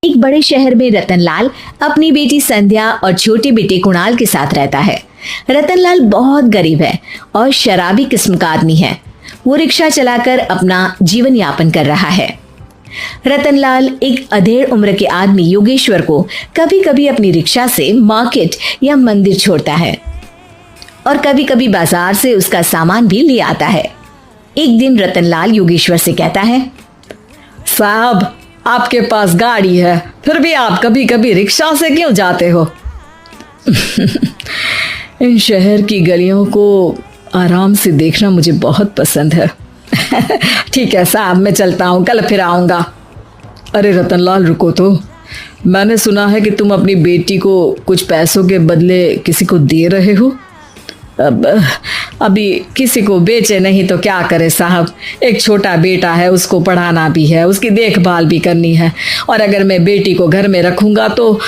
एक बड़े शहर में रतनलाल अपनी बेटी संध्या और छोटे बेटे कुणाल के साथ रहता है। रतनलाल बहुत गरीब है और शराबी किस्म का आदमी है। वो रिक्शा चलाकर अपना जीवन यापन कर रहा है। रतनलाल एक अधेड़ उम्र के आदमी योगेश्वर को कभी कभी अपनी रिक्शा से मार्केट या मंदिर छोड़ता है और कभी कभी बाजार से उसका सामान भी ले आता है। एक दिन रतनलाल योगेश्वर से कहता है, साहब, आपके पास गाड़ी है, फिर भी आप कभी कभी रिक्शा से क्यों जाते हो? इन शहर की गलियों को आराम से देखना मुझे बहुत पसंद है। ठीक है साहब, मैं चलता हूँ, कल फिर आऊँगा। अरे रतनलाल, रुको तो। मैंने सुना है कि तुम अपनी बेटी को कुछ पैसों के बदले किसी को दे रहे हो। अभी किसी को बेचे नहीं तो क्या करे साहब। एक छोटा बेटा है, उसको पढ़ाना भी है, उसकी देखभाल भी करनी है, और अगर मैं बेटी को घर में रखूँगा तो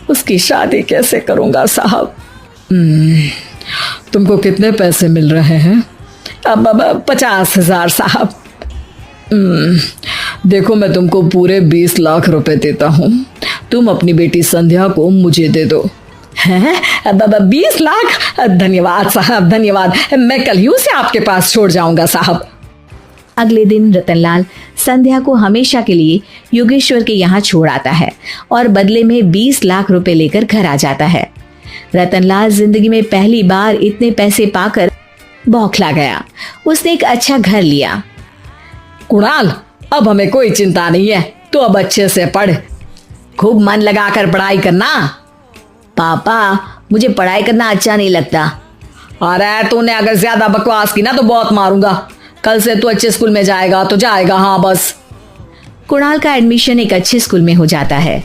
उसकी शादी कैसे करूँगा साहब। तुमको कितने पैसे मिल रहे हैं? अब 50,000 साहब। देखो, मैं तुमको पूरे 20 लाख रुपए देता हूँ। तुम अपनी बेटी संध्या को मुझे दे दो। हैं? 20 लाख? धन्यवाद साहब, धन्यवाद। मैं कल ही उसे आपके पास छोड़ जाऊंगा साहब। अगले दिन रतनलाल संध्या को हमेशा के लिए योगेश्वर के यहाँ छोड़ आता है और बदले में 20 लाख रुपए लेकर घर आ जाता है। रतनलाल जिंदगी में पहली बार इतने पैसे पाकर बौखला गया। उसने एक अच्छा घर लिया। कुणाल, अब हमें कोई चिंता नहीं है, तो अब अच्छे से पढ़, खूब मन लगाकर पढ़ाई करना। पापा, मुझे पढ़ाई करना अच्छा नहीं लगता। अरे तूने अगर ज्यादा बकवास की ना तो बहुत मारूंगा। कल से तू अच्छे स्कूल में जाएगा तो जाएगा, हाँ बस। कुणाल का एडमिशन एक अच्छे स्कूल में हो जाता है,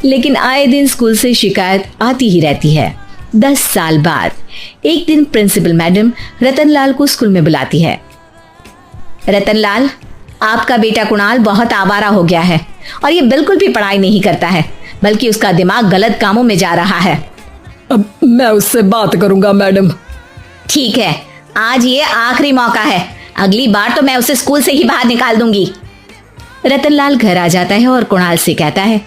लेकिन आए दिन स्कूल से शिकायत आती ही रहती है। 10 साल बाद एक दिन प्रिंसिपल मैडम रतनलाल को स्कूल में बुलाती है। रतनलाल, आपका बेटा कुणाल बहुत आवारा हो गया है और ये बिल्कुल भी पढ़ाई नहीं करता है, बल्कि उसका दिमाग गलत कामों में जा रहा है। अब मैं उससे बात करूंगा मैडम। ठीक है, आज ये आखिरी मौका है, अगली बार तो मैं उसे स्कूल से ही बाहर निकाल दूंगी। रतनलाल घर आ जाता है और कुणाल से कहता है,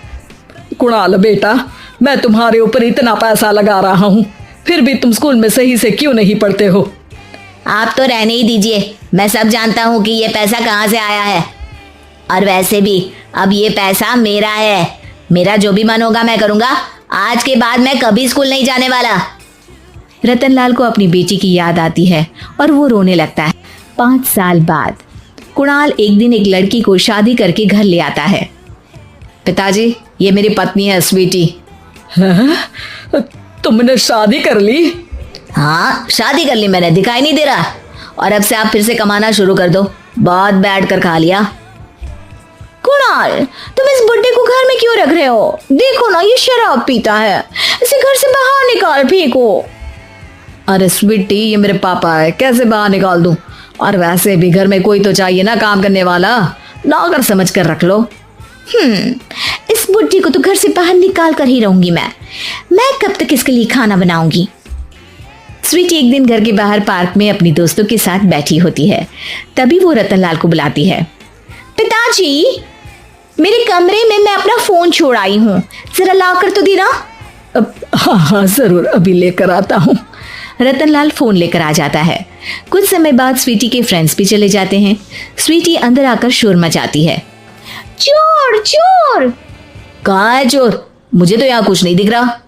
कुणाल बेटा, मैं तुम्हारे ऊपर इतना पैसा लगा रहा हूँ, फिर भी तुम स्कूल में सही से क्यों नहीं पढ़ते हो? आप तो रहने ही दीजिए, मैं सब जानता हूँ कि ये पैसा कहाँ से आया है। और वैसे भी अब ये पैसा मेरा है, मेरा जो भी मन होगा मैं करूँगा। आज के बाद मैं कभी स्कूल नहीं जाने वाला। रतनलाल को अपनी बेटी की याद आती है और वो रोने लगता है। 5 साल बाद कुणाल एक दिन एक लड़की को शादी करके घर ले आता है। पिताजी, ये मेरी पत्नी है स्वीटी। तुमने शादी कर ली? हाँ, शादी कर ली मैंने, दिखाई नहीं दे रहा। और अब से आप फिर से कमाना शुरू कर दो, बहुत बैठ कर खा लिया। कुणाल, तुम इस बुड्ढे को घर में क्यों रख रहे हो? देखो ना, ये शराब पीता है, इसे घर से बाहर निकाल फेंको। अरे स्वीटी, ये मेरे पापा है, कैसे बाहर निकाल दूं? और वैसे भी घर में कोई तो चाहिए ना काम करने वाला, नौकर समझ कर रख लो। इस बुड्ढी को तो घर से बाहर निकाल कर ही रहूंगी मैं कब तक इसके लिए खाना बनाऊंगी। स्वीटी एक दिन घर के बाहर पार्क में अपनी दोस्तों के साथ बैठी होती है। तभी वो रतनलाल को बुलाती है। पिताजी, मेरे कमरे में मैं अपना फोन छोड़ आई हूँ, जरा ला कर तो देना। हाँ हाँ जरूर, अभी लेकर आता हूँ। रतनलाल फोन लेकर आ जाता है। कुछ समय बाद स्वीटी के फ्रेंड्स भी चले जाते हैं। स्वीटी अंदर आकर शोर मचाती है, चोर चोर। कहाँ है चोर? मुझे तो यहाँ कुछ नहीं दिख रहा।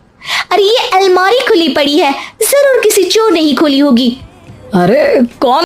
अरे ये अलमारी खुली पड़ी है, जरूर किसी चोर ने ही खोली होगी। अरे कौन